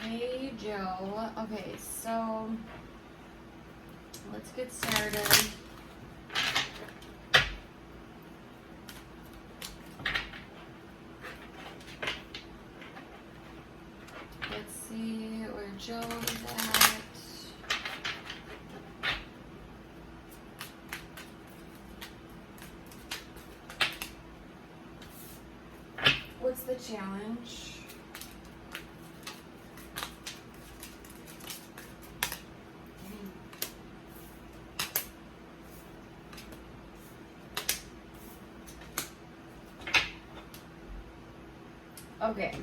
Hey Joe. Okay, so let's get started. Let's see where Joe is at. What's the challenge? Okay,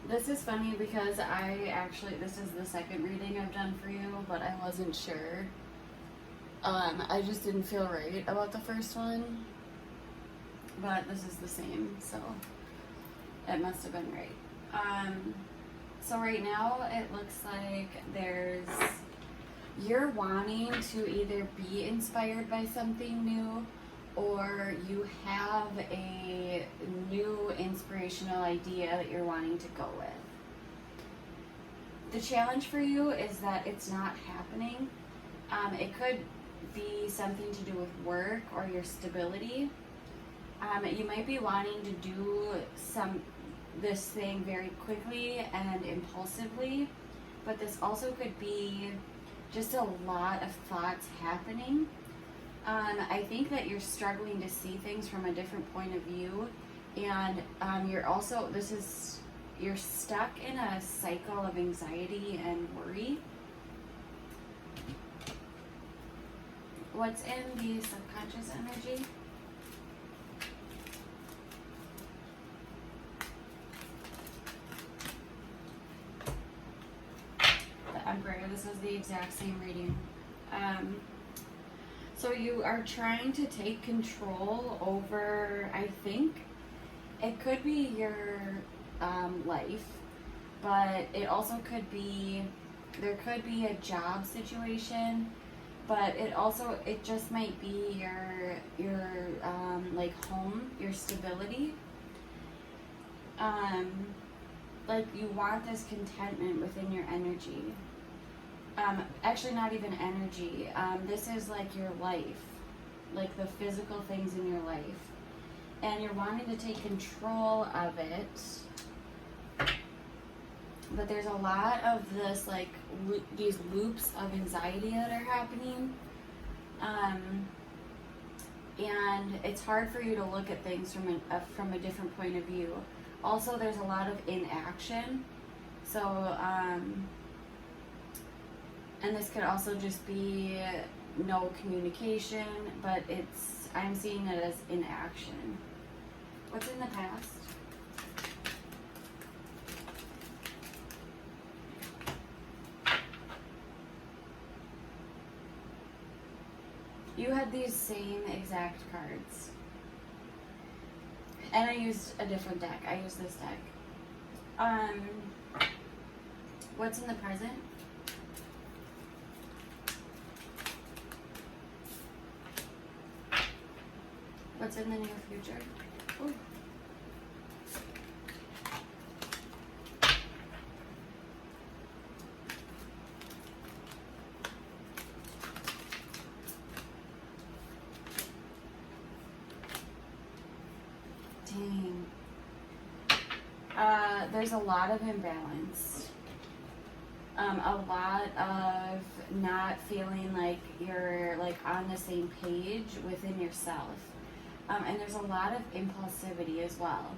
this is funny because this is the second reading I've done for you, but I wasn't sure. I just didn't feel right about the first one, but this is the same, so it must have been right. So right now it looks like you're wanting to either be inspired by something new, or you have a new inspirational idea that you're wanting to go with. The challenge for you is that it's not happening. It could be something to do with work or your stability. You might be wanting to do this thing very quickly and impulsively, but this also could be just a lot of thoughts happening. I think that you're struggling to see things from a different point of view, and you're stuck in a cycle of anxiety and worry. What's in the subconscious energy? The Emperor. This is the exact same reading. So you are trying to take control over, I think, it could be your life, but it also could be, there could be a job situation, but it just might be your like home, your stability. Like you want this contentment within your energy. Actually not even energy. This is like your life, like the physical things in your life. And you're wanting to take control of it. But there's a lot of this, like, these loops of anxiety that are happening. And it's hard for you to look at things from a different point of view. Also, there's a lot of inaction. So, and this could also just be no communication, but I'm seeing it as inaction. What's in the past? You had these same exact cards. And I used a different deck. I used this deck. What's in the present? What's in the near future? Ooh. Dang. There's a lot of imbalance. A lot of not feeling like you're like on the same page within yourself. And there's a lot of impulsivity as well.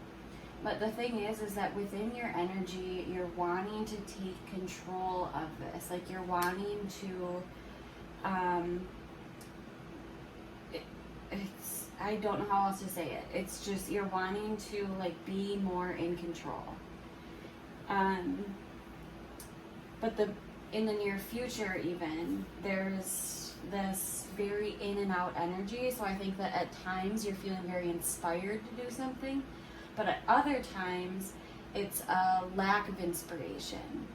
But the thing is that within your energy, you're wanting to take control of this. Like you're wanting to, I don't know how else to say it. It's just you're wanting to like be more in control. But in the near future even, there's this very in and out energy. So I think that at times you're feeling very inspired to do something, but at other times it's a lack of inspiration.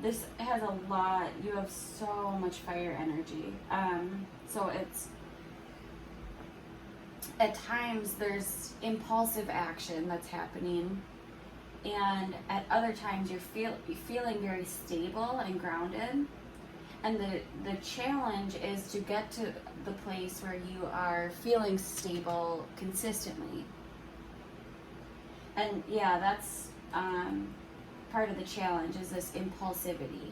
This has a lot, you have so much fire energy. So it's, at times there's impulsive action that's happening, and at other times you're feeling very stable and grounded. And the challenge is to get to the place where you are feeling stable consistently. And yeah, that's part of the challenge, is this impulsivity.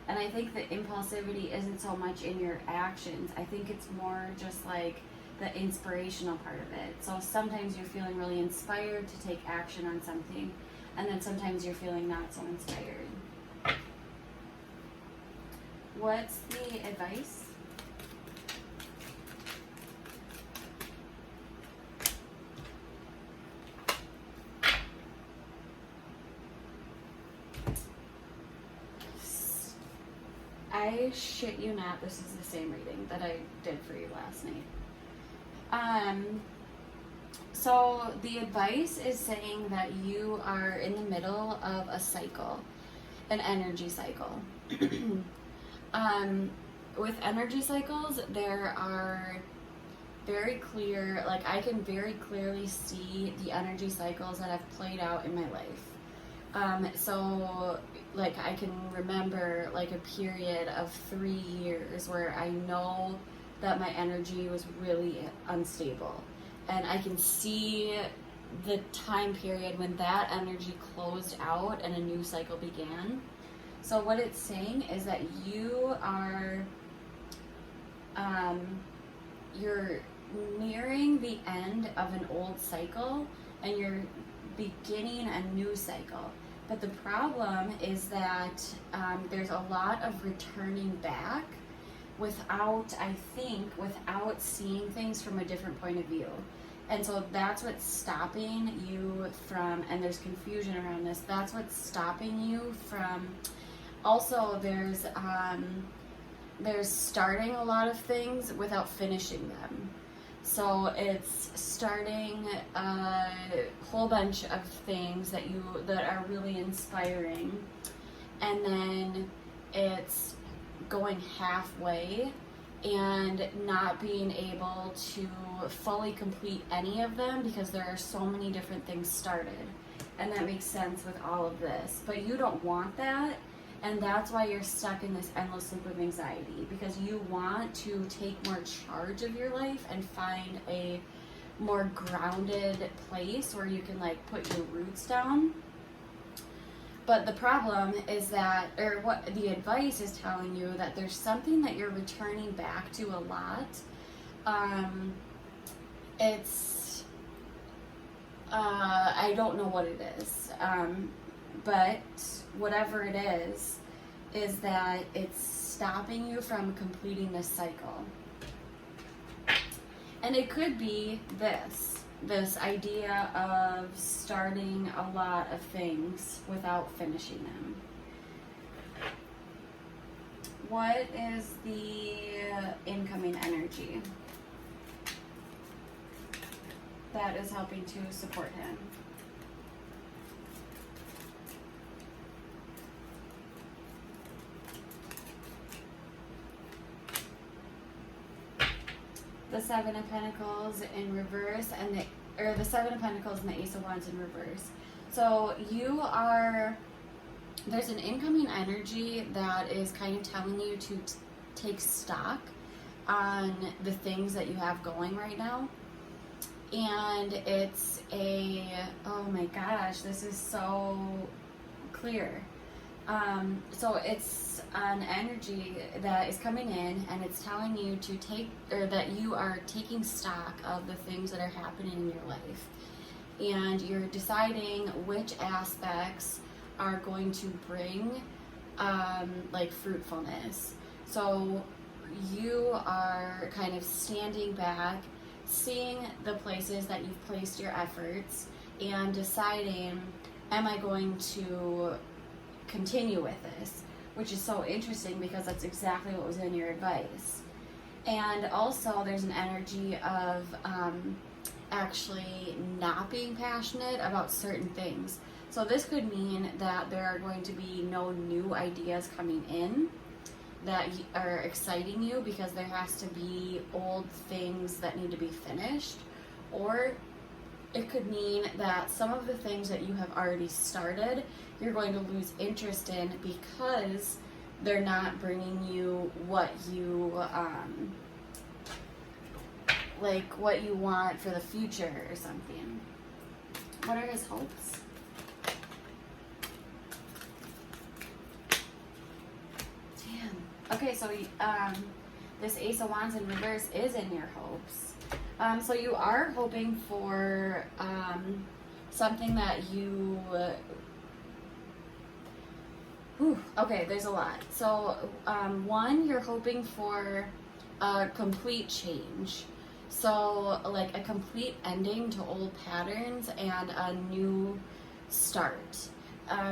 And I think that impulsivity isn't so much in your actions. I think it's more just like the inspirational part of it. So sometimes you're feeling really inspired to take action on something, and then sometimes you're feeling not so inspired. What's the advice? I shit you not, this is the same reading that I did for you last night. So the advice is saying that you are in the middle of a cycle, an energy cycle. With energy cycles, there are very clear, like I can very clearly see the energy cycles that have played out in my life. So like I can remember like a period of 3 years where I know that my energy was really unstable, and I can see the time period when that energy closed out and a new cycle began. So what it's saying is that you are you're nearing the end of an old cycle and you're beginning a new cycle. But the problem is that there's a lot of returning back without seeing things from a different point of view. And so that's what's stopping you from, and there's confusion around this, that's what's stopping you from. Also, there's starting a lot of things without finishing them. So it's starting a whole bunch of things that are really inspiring, and then it's going halfway and not being able to fully complete any of them because there are so many different things started. And that makes sense with all of this. But you don't want that, and that's why you're stuck in this endless loop of anxiety, because you want to take more charge of your life and find a more grounded place where you can like put your roots down. But the problem is that, or what the advice is telling you, that there's something that you're returning back to a lot. I don't know what it is, but whatever it is that it's stopping you from completing this cycle. And it could be this idea of starting a lot of things without finishing them. What is the incoming energy that is helping to support him? The Seven of Pentacles in reverse, and the Seven of Pentacles and the Ace of Wands in reverse. So there's an incoming energy that is kind of telling you to take stock on the things that you have going right now. And it's oh my gosh, this is so clear. So it's an energy that is coming in, and it's telling you that you are taking stock of the things that are happening in your life, and you're deciding which aspects are going to bring like fruitfulness. So you are kind of standing back, seeing the places that you've placed your efforts, and deciding, am I going to continue with this? Which is so interesting because that's exactly what was in your advice. And also there's an energy of actually not being passionate about certain things. So this could mean that there are going to be no new ideas coming in that are exciting you because there has to be old things that need to be finished. Or it could mean that some of the things that you have already started, you're going to lose interest in because they're not bringing you what you like what you want for the future or something. What are his hopes? Damn. Okay, so this Ace of Wands in reverse is in your hopes. So you are hoping for something that you. Okay, there's a lot. So one, you're hoping for a complete change. So like a complete ending to old patterns and a new start.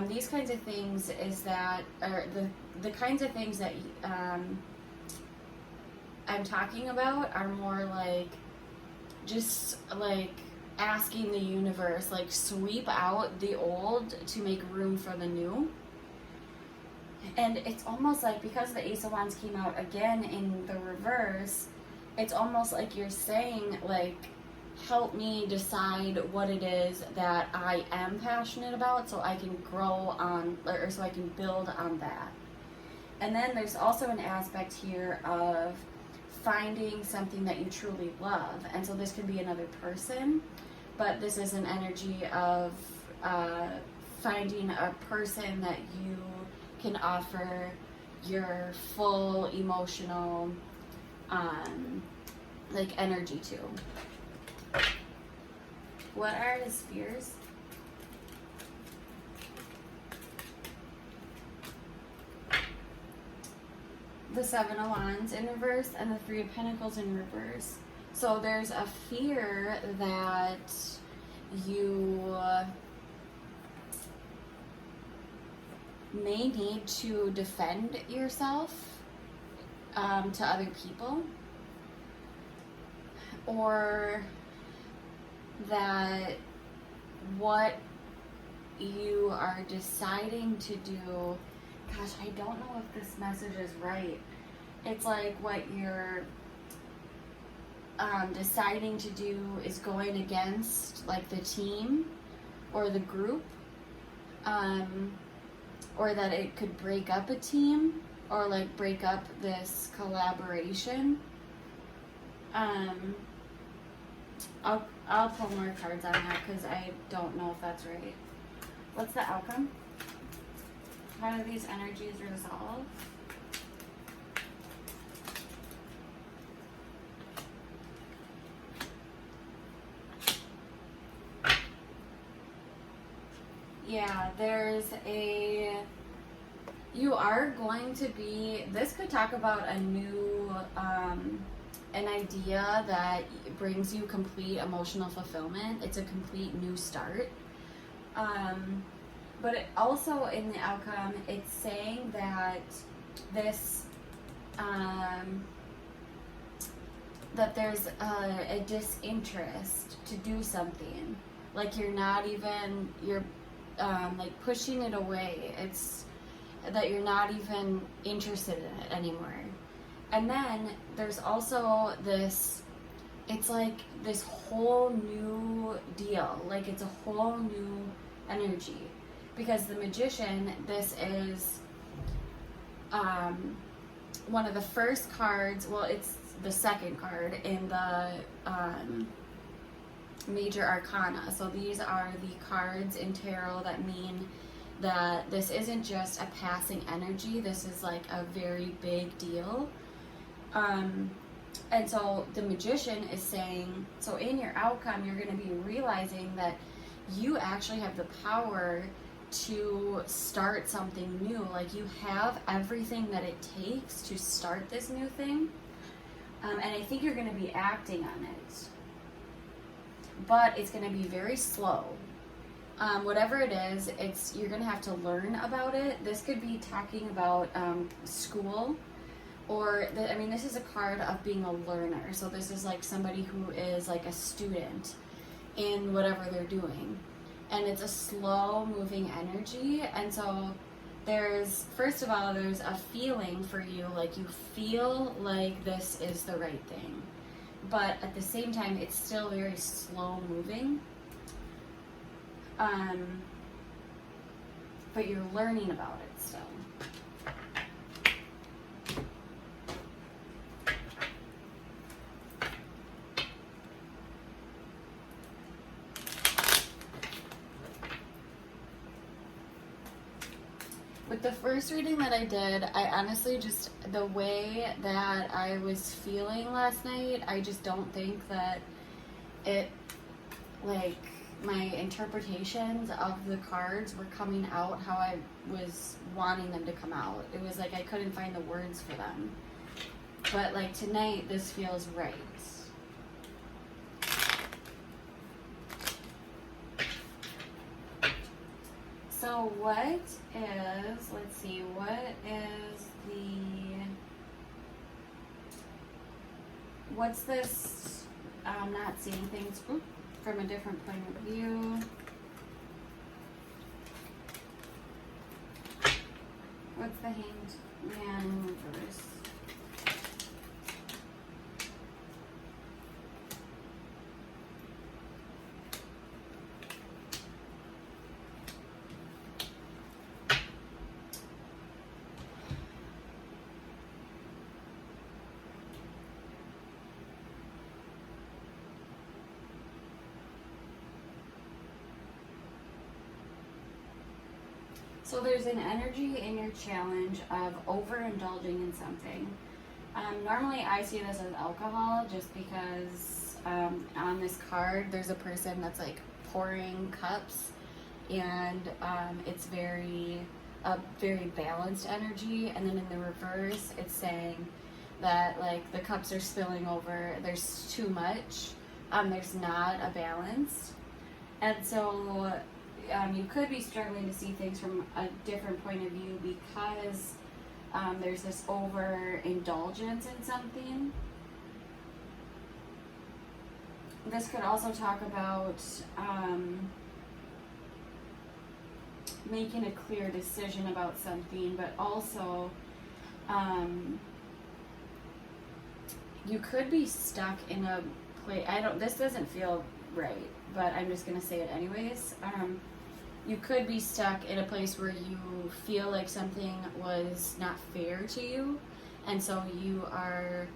These kinds of things is that, or the kinds of things that I'm talking about are more like just like asking the universe, like sweep out the old to make room for the new. And it's almost like, because the Ace of Wands came out again in the reverse, it's almost like you're saying, like, help me decide what it is that I am passionate about so I can grow on, or so I can build on that. And then there's also an aspect here of finding something that you truly love. And so this could be another person, but this is an energy of finding a person that you can offer your full emotional like energy to. What are his fears? The Seven of Wands in reverse and the Three of Pentacles in reverse. So there's a fear that you may need to defend yourself to other people, or that what you are deciding to do, gosh, I don't know if this message is right. It's like what you're deciding to do is going against like the team or the group, or that it could break up a team or like break up this collaboration. I'll pull more cards on that because I don't know if that's right. What's the outcome? How do these energies resolve? Yeah, you are going to be, this could talk about a new, an idea that brings you complete emotional fulfillment. It's a complete new start. But it also in the outcome, it's saying that this, that there's a disinterest to do something. Like you're not even, you're like pushing it away. It's that you're not even interested in it anymore. And then there's also this, it's like this whole new deal. Like it's a whole new energy. Because the Magician, this is one of the first cards, well, it's the second card in the Major Arcana. So these are the cards in tarot that mean that this isn't just a passing energy, this is like a very big deal. And so the Magician is saying, so in your outcome, you're going to be realizing that you actually have the power to start something new. Like you have everything that it takes to start this new thing. And I think you're going to be acting on it. But it's going to be very slow. Whatever it is, you're going to have to learn about it. This could be talking about school, or this is a card of being a learner. So this is like somebody who is like a student in whatever they're doing, and it's a slow moving energy. And so first of all, there's a feeling for you, like you feel like this is the right thing, but at the same time, it's still very slow moving. Um, but you're learning about it still. With the first reading that I did, I honestly just, the way that I was feeling last night, I just don't think that it, like, my interpretations of the cards were coming out how I was wanting them to come out. It was like I couldn't find the words for them. But, like, tonight, this feels right. So what is, let's see, what's this, not seeing things from a different point of view. What's the Hanged Man in reverse? So there's an energy in your challenge of overindulging in something. Normally I see this as alcohol just because on this card there's a person that's like pouring cups, and it's a very balanced energy, and then in the reverse it's saying that like the cups are spilling over, there's too much, there's not a balance. And so you could be struggling to see things from a different point of view because there's this overindulgence in something. This could also talk about making a clear decision about something, but also you could be stuck in a place. This doesn't feel right, but I'm just gonna say it anyways. You could be stuck in a place where you feel like something was not fair to you, and so you are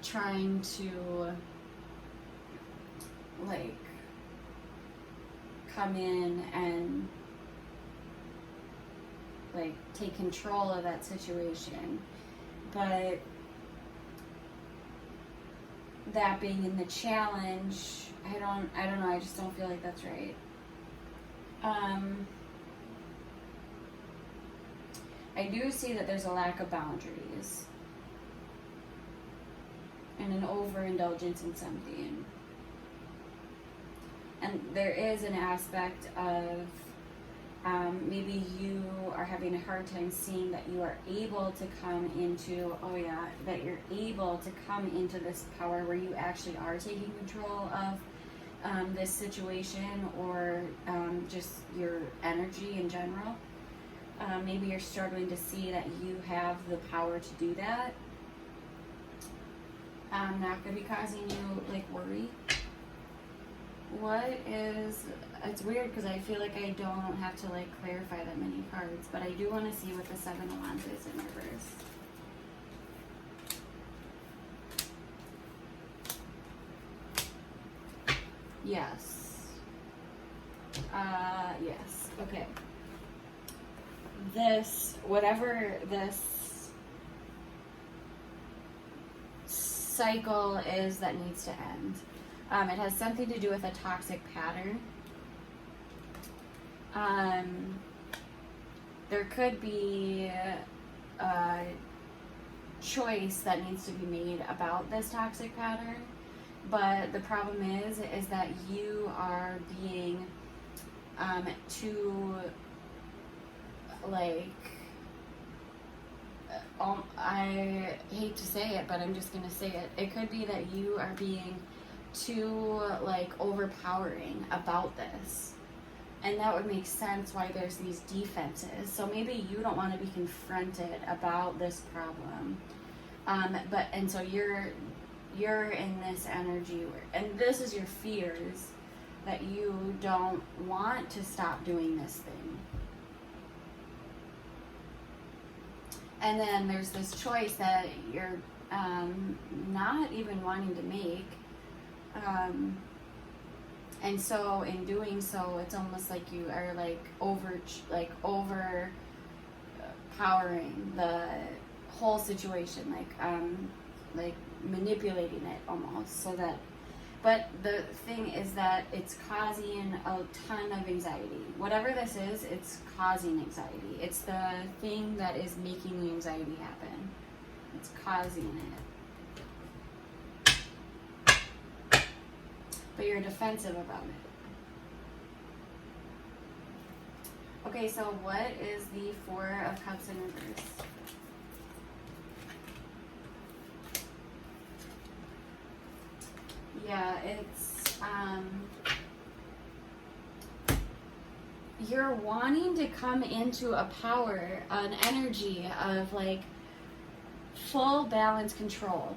trying to like come in and like take control of that situation. But that being in the challenge, I don't know, I just don't feel like that's right. I do see that there's a lack of boundaries and an overindulgence in something. And there is an aspect of maybe you are having a hard time seeing that you are able to come into, that you're able to come into this power where you actually are taking control of this situation, or just your energy in general. Maybe you're struggling to see that you have the power to do that. That could be causing you like worry. It's weird because I feel like I don't have to like clarify that many cards, but I do want to see what the Seven of Wands is in reverse. Yes. Yes. Okay. Whatever this cycle is that needs to end. It has something to do with a toxic pattern. There could be a choice that needs to be made about this toxic pattern, but the problem is that you are being too like, I hate to say it, but I'm just gonna say it. It could be that you are being too like overpowering about this, and that would make sense why there's these defenses. So maybe you don't want to be confronted about this problem, and so you're in this energy, and this is your fears that you don't want to stop doing this thing. And then there's this choice that you're not even wanting to make. And so in doing so, it's almost like you are overpowering the whole situation, like manipulating it almost, so that. But the thing is that it's causing a ton of anxiety. Whatever this is, it's causing anxiety. It's the thing that is making the anxiety happen. It's causing it. But you're defensive about it. Okay, so what is the Four of Cups in reverse? Yeah, it's you're wanting to come into a power, an energy of like full balance control.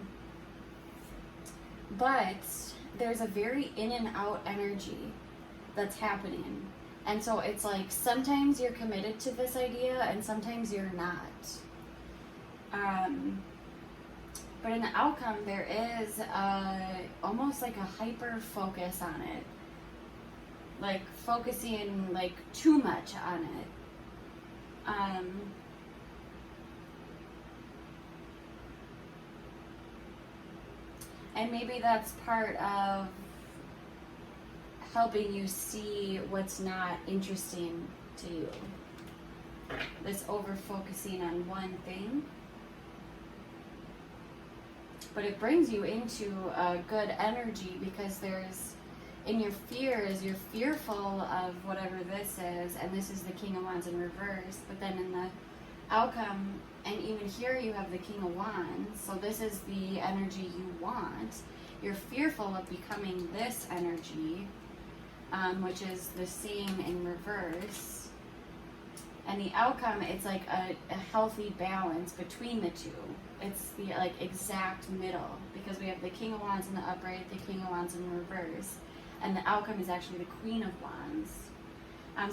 But there's a very in and out energy that's happening. And so it's like sometimes you're committed to this idea and sometimes you're not. But in the outcome, there is almost like a hyper focus on it. Like focusing like too much on it. And maybe that's part of helping you see what's not interesting to you. This over focusing on one thing. But it brings you into a good energy because there's, in your fears, you're fearful of whatever this is, and this is the King of Wands in reverse, but then in the outcome, and even here you have the King of Wands, so this is the energy you want. You're fearful of becoming this energy, which is the same in reverse. And the outcome, it's like a healthy balance between the two. It's the like exact middle, because we have the King of Wands in the upright, the King of Wands in reverse, and the outcome is actually the Queen of Wands.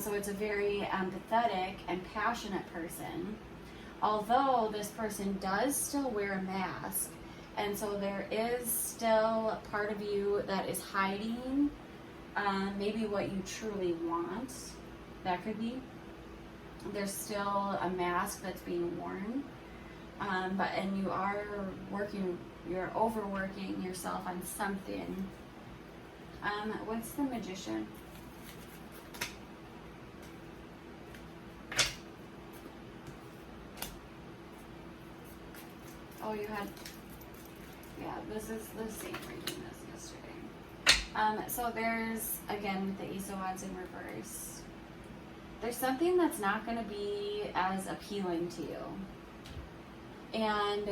So it's a very empathetic and passionate person, although this person does still wear a mask, and so there is still a part of you that is hiding maybe what you truly want. That could be. There's still a mask that's being worn, and you are you're overworking yourself on something. What's the Magician? Oh, you had, yeah, this is the same reading as yesterday. So there's, again, with the Ace of Wands in reverse, there's something that's not going to be as appealing to you. And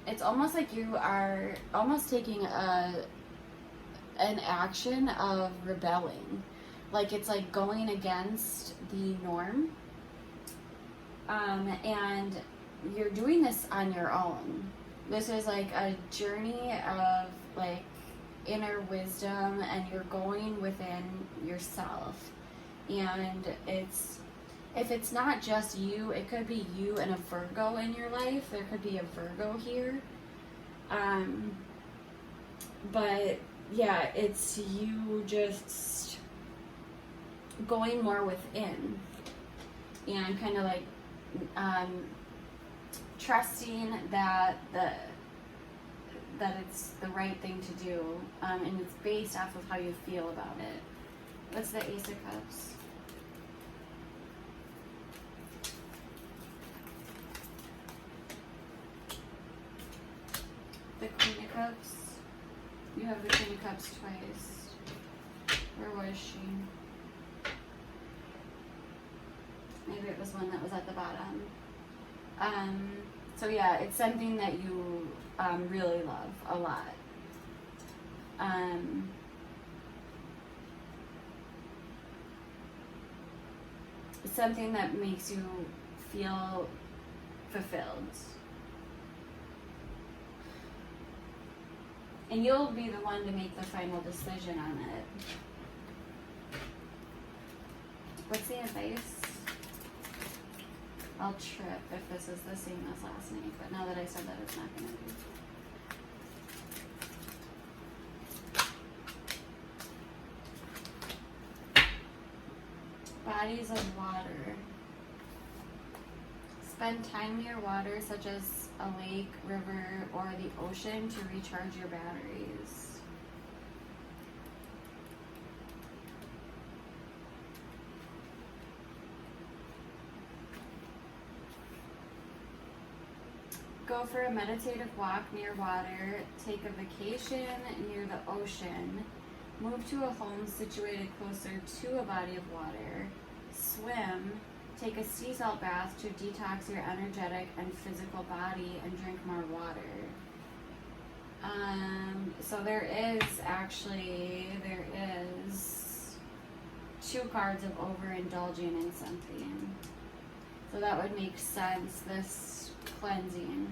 it's almost like you are almost taking an action of rebelling. Like it's like going against the norm. And you're doing this on your own. This is like a journey of like inner wisdom, and you're going within yourself. And if it's not just you, it could be you and a Virgo in your life. There could be a Virgo here. But yeah, it's you just going more within and kind of like trusting that it's the right thing to do, and it's based off of how you feel about it. What's the Ace of Cups? The Queen of Cups. You have the Queen of Cups twice. Where was she? Maybe it was one that was at the bottom. So yeah, it's something that you really love a lot. It's something that makes you feel fulfilled. And you'll be the one to make the final decision on it. What's the advice? I'll trip if this is the same as last night, but now that I said that, it's not going to be. Bodies of water. Spend time near water, such as a lake, river, or the ocean to recharge your batteries. Go for a meditative walk near water. Take a vacation near the ocean. Move to a home situated closer to a body of water. Swim. Take a sea salt bath to detox your energetic and physical body and drink more water. So there is 2 cards of overindulging in something. So that would make sense, this cleansing.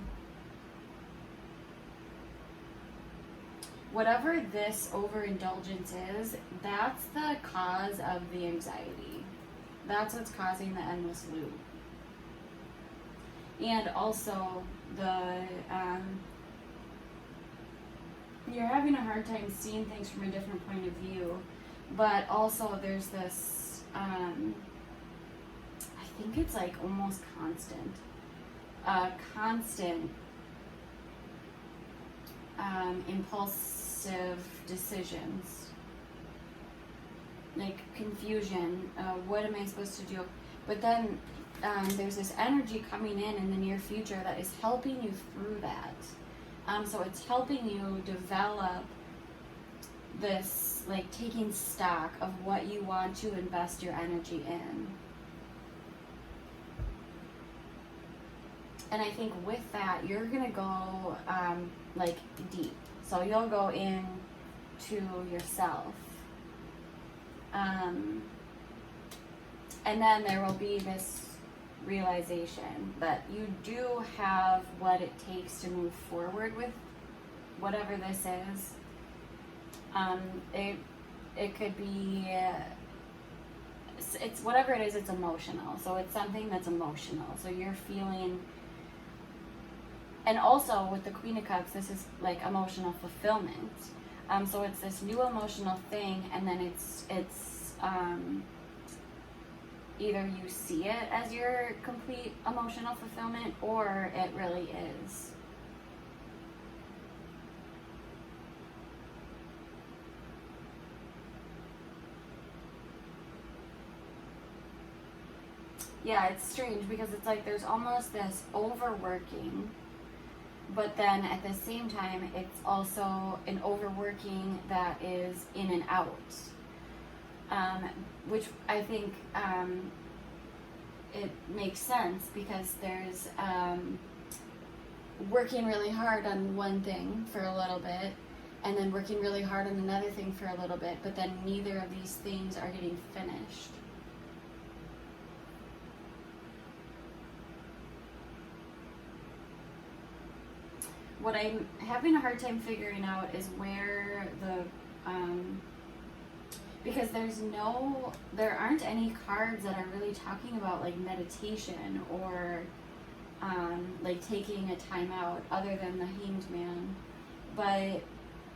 Whatever this overindulgence is, that's the cause of the anxiety. That's what's causing the endless loop. And also you're having a hard time seeing things from a different point of view, but also there's this, I think it's like almost constant impulsive decisions, like confusion. What am I supposed to do? But then there's this energy coming in the near future that is helping you through that. So it's helping you develop this, like, taking stock of what you want to invest your energy in. And I think with that, you're going to go, like, deep. So you'll go in to yourself. And then there will be this realization that you do have what it takes to move forward with whatever this is. It could be, it's whatever it is, it's emotional. So it's something that's emotional. So you're feeling, and also with the Queen of Cups, this is like emotional fulfillment. So it's this new emotional thing, and then it's either you see it as your complete emotional fulfillment, or it really is. Yeah, it's strange because it's like there's almost this overworking, but then at the same time, it's also an overworking that is in and out. Which I think it makes sense because there's working really hard on one thing for a little bit, and then working really hard on another thing for a little bit, but then neither of these things are getting finished. What I'm having a hard time figuring out is where the because there aren't any cards that are really talking about like meditation or like taking a time out other than the Hanged Man. But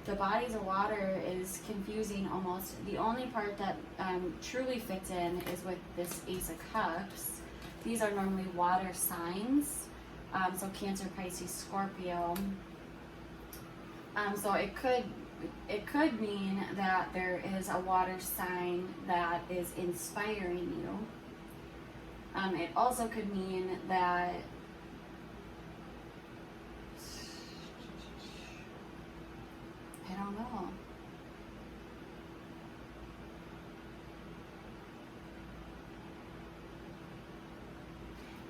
the bodies of water is confusing almost. The only part that truly fits in is with this Ace of Cups. These are normally water signs. So Cancer, Pisces, Scorpio. So it could mean that there is a water sign that is inspiring you. It also could mean that I don't know.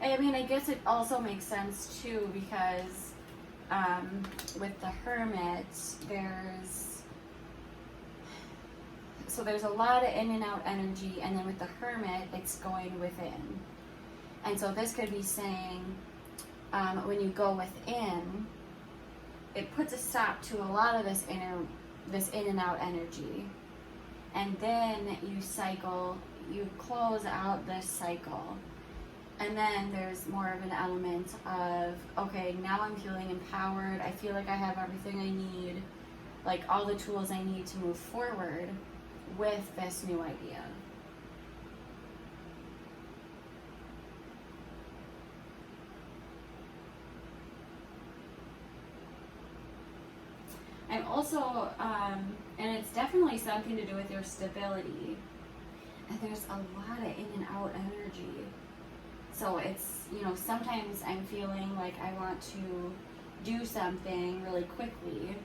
I mean, I guess it also makes sense too because with the Hermit, there's a lot of in and out energy, and then with the Hermit, it's going within. And so this could be saying when you go within, it puts a stop to a lot of this in and out energy. And then you cycle, you close out this cycle. And then there's more of an element of, okay, now I'm feeling empowered. I feel like I have everything I need, like all the tools I need to move forward with this new idea. And also, and it's definitely something to do with your stability. And there's a lot of in and out energy. So it's, sometimes I'm feeling like I want to do something really quickly,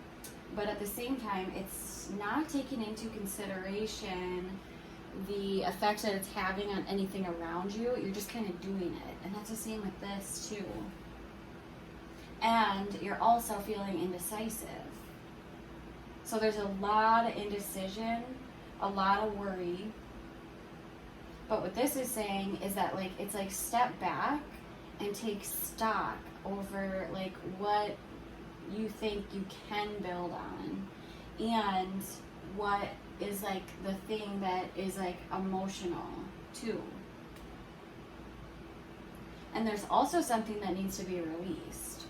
but at the same time, it's not taking into consideration the effect that it's having on anything around you. You're just kind of doing it. And that's the same with this too. And you're also feeling indecisive. So there's a lot of indecision, a lot of worry. But what this is saying is that it's like step back and take stock over like what you think you can build on, and what is like the thing that is like emotional too. And there's also something that needs to be released.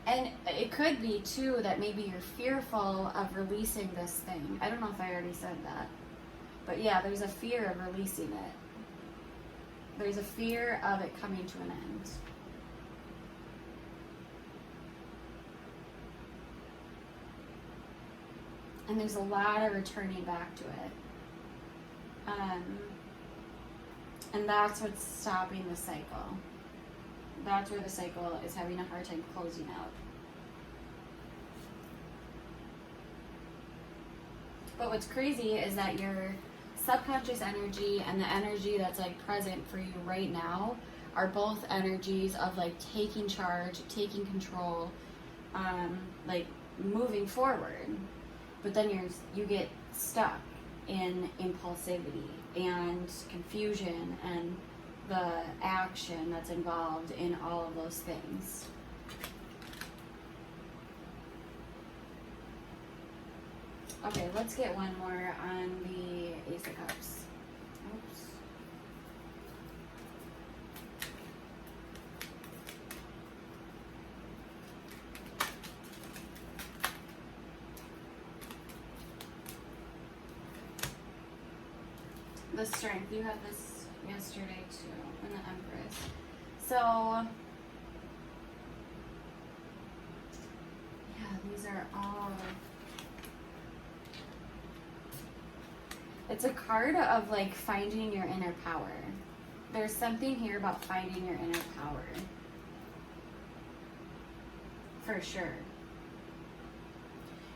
And it could be too that maybe you're fearful of releasing this thing. I don't know if I already said that. But yeah, there's a fear of releasing it. There's a fear of it coming to an end. And there's a lot of returning back to it. And that's what's stopping the cycle. That's where the cycle is having a hard time closing out. But what's crazy is that your subconscious energy and the energy that's like present for you right now are both energies of like taking charge, taking control, like moving forward. But then you get stuck in impulsivity and confusion and the action that's involved in all of those things. Okay, let's get one more on the Ace of Cups. Oops. The Strength. You had this yesterday too, and the Empress. So, yeah, these are all... It's a card of like finding your inner power. There's something here about finding your inner power. For sure.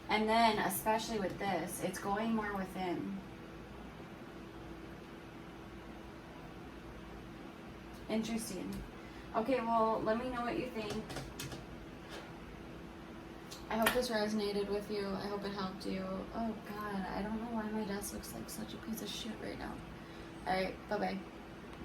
And then, especially with this, it's going more within. Interesting. Okay, well, let me know what you think. I hope this resonated with you. I hope it helped you. Oh, God, I don't know why my desk looks like such a piece of shit right now. All right, bye-bye.